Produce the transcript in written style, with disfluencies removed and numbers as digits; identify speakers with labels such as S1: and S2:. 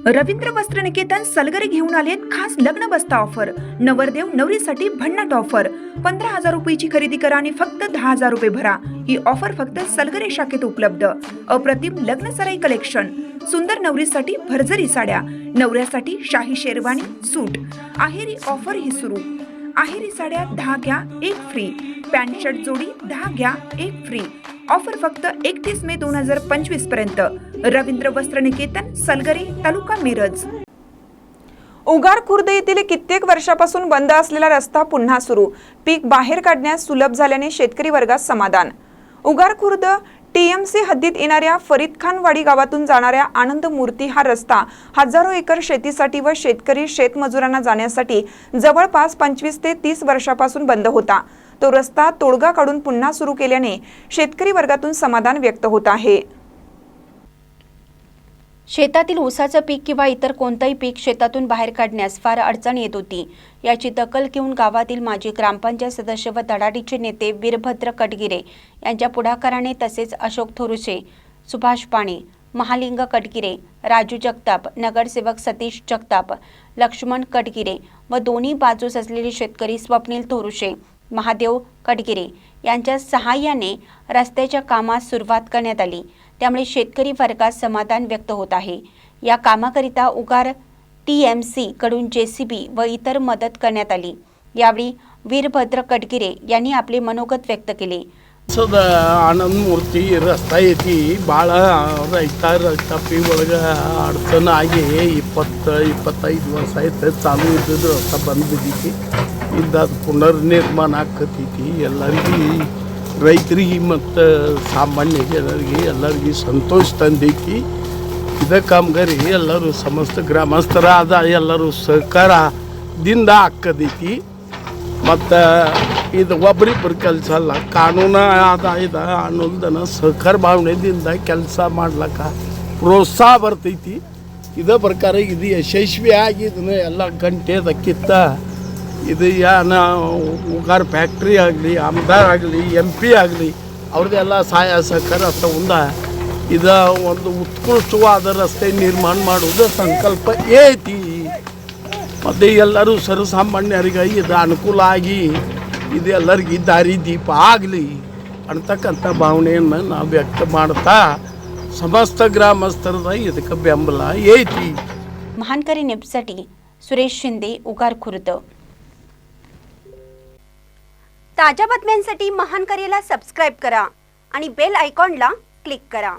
S1: रवींद्र वस्त्र निकेतन सलगरे घेऊन आलेत खास लग्न बस्ता ऑफर। नवरदेव नवरीसाठी भन्नाट ऑफर। 15,000 रुपयाची खरेदी करा आणि फक्त 10,000 रुपये भरा। ही ऑफर फक्त सलगरे शाखेत उपलब्ध। अप्रतिम लग्न सराई कलेक्शन, सुंदर नवरीसाठी भरजरी साड्या, नवऱ्यासाठी शाही शेरवानी सूट। आहेरी ऑफर ही सुरू। आहेरी साड्या 10 घ्या 1 फ्री, पॅन्ट शर्ट जोडी 10 घ्या 1 फ्री। ऑफर फक्त 31 मे 2025 पर्यंत। रवींद्र वस्त्र निकेतन सलगरे, तालुका मिरज।
S2: उगार खुर्द येथील कित्येक वर्षापासून बंद असलेला रस्ता पुन्हा सुरू। पीक बाहेर काढण्यास सुलभ झाल्याने शेतकरी वर्गात समाधान। उगार खुर्द टीएमसी हद्दीत येणाऱ्या फरीदखानवाडी गावातून जाणाऱ्या आनंद मूर्ती हा रस्ता हजारो एकर शेतीसाठी व शेतकरी शेतमजुरांना जाण्यासाठी जवळपास 25 ते 30 वर्षापासून बंद होता। तो रस्ता तोडगा काढून पुन्हा सुरू केल्याने शेतकरी वर्गातून समाधान व्यक्त होत आहे।
S3: शेतातील ऊसाचं पीक किंवा इतर कोणतेही पीक शेतातून बाहेर काढण्यास फार अडचण येत होती। याची दखल घेऊन गावातील माजी ग्रामपंचायत सदस्य व धडाडीचे नेते वीरभद्र कटगिरे यांच्या पुढाकाराने तसेच अशोक थोरुसे, सुभाष पाणे, महालिंग कटगिरे, राजू जगताप, नगरसेवक सतीश जगताप, लक्ष्मण कटगिरे व दोन्ही बाजूस असलेले शेतकरी स्वप्नील थोरुसे, महादेव कटगिरे यांच्या सहाय्याने रस्त्याच्या कामास सुरुवात करण्यात आली। त्यामुळे शेतकरी वर्गात समाधान व्यक्त होत आहे। या कामाकरिता उगार टीएमसी कडून जेसीबी व इतर मदत करण्यात आली। यावेळी वीरभद्र कटगिरे यांनी आपले मनोगत व्यक्त केले।
S4: आनंद मूर्ती रस्ता येती बाळ रस्तापी ಒಳಗ ಅಡಚಣೆ ಆಗಿ 20-25 ವರ್ಷ ಆಯ್ತು ಚಾಲು ಇದ್ದದ್ದು ರಸ್ता ಬಂದ್ ಬಿದ್ದೈತಿ। ಇದು ಪುನರ್ನಿರ್ಮಾಣ ಆಕತೈತಿ। ಎಲ್ಲರಿಗೂ ರೈತರಿಗೆ ಮತ್ತು ಸಾಮಾನ್ಯ ಜನರಿಗೆ ಎಲ್ಲರಿಗೂ ಸಂತೋಷ ತಂದೈತಿ। ಇದ ಕಾಮಗಾರಿ ಎಲ್ಲರೂ ಸಮಸ್ತ ಗ್ರಾಮಸ್ಥರಾದ ಎಲ್ಲರೂ ಸಹಕಾರದಿಂದ ಆಕತೈತಿ। ಮತ್ತು ಇದು ಒಬ್ಬರಿಬ್ಬರು ಕೆಲಸ ಅಲ್ಲ, ಕಾನೂನು ಆದಾಯದ ಅನ್ನೋದನ್ನ ಸಹಕಾರ ಭಾವನೆಯಿಂದ ಕೆಲಸ ಮಾಡ್ಲಿಕ್ಕೆ ಪ್ರೋತ್ಸಾಹ ಬರ್ತೈತಿ। ಇದೇ ಪ್ರಕಾರ ಇದು ಯಶಸ್ವಿಯಾಗಿ ಇದನ್ನು ಎಲ್ಲ ಗಂಟೆದಕ್ಕಿಂತ ಇದು ಯಾನ ಉಗಾರ್ ಫ್ಯಾಕ್ಟ್ರಿ ಆಗಲಿ, ಆಮದಾರ್ ಆಗಲಿ, MP ಆಗಲಿ ಅವ್ರದ್ದೆಲ್ಲ ಸಹಾಯ ಸಹಕಾರ ತಗೊಂಡ ಇದು ಒಂದು ಉತ್ಕೃಷ್ಟವಾದ ರಸ್ತೆ ನಿರ್ಮಾಣ ಮಾಡುವುದು ಸಂಕಲ್ಪ ಐತಿ। ಮತ್ತು ಎಲ್ಲರೂ ಸರ್ವಸಾಮಾನ್ಯರಿಗೆ ಇದು ಅನುಕೂಲ ಆಗಿ ಇದು ಎಲ್ಲರಿಗೂ ದಾರಿ ದೀಪ ಆಗಲಿ ಅಂತಕ್ಕಂಥ ಭಾವನೆಯನ್ನು ನಾವು ವ್ಯಕ್ತ ಮಾಡ್ತಾ ಸಮಸ್ತ ಗ್ರಾಮಸ್ಥರದ ಇದಕ್ಕೆ ಬೆಂಬಲ ಐತಿ।
S3: महानकरी न्यूजसाठी सुरेश शिंदे, उगार खुर्द। ताज्या बातम्यांसाठी महानकरीला सबस्क्राइब करा आणि बेल आयकॉनला क्लिक करा।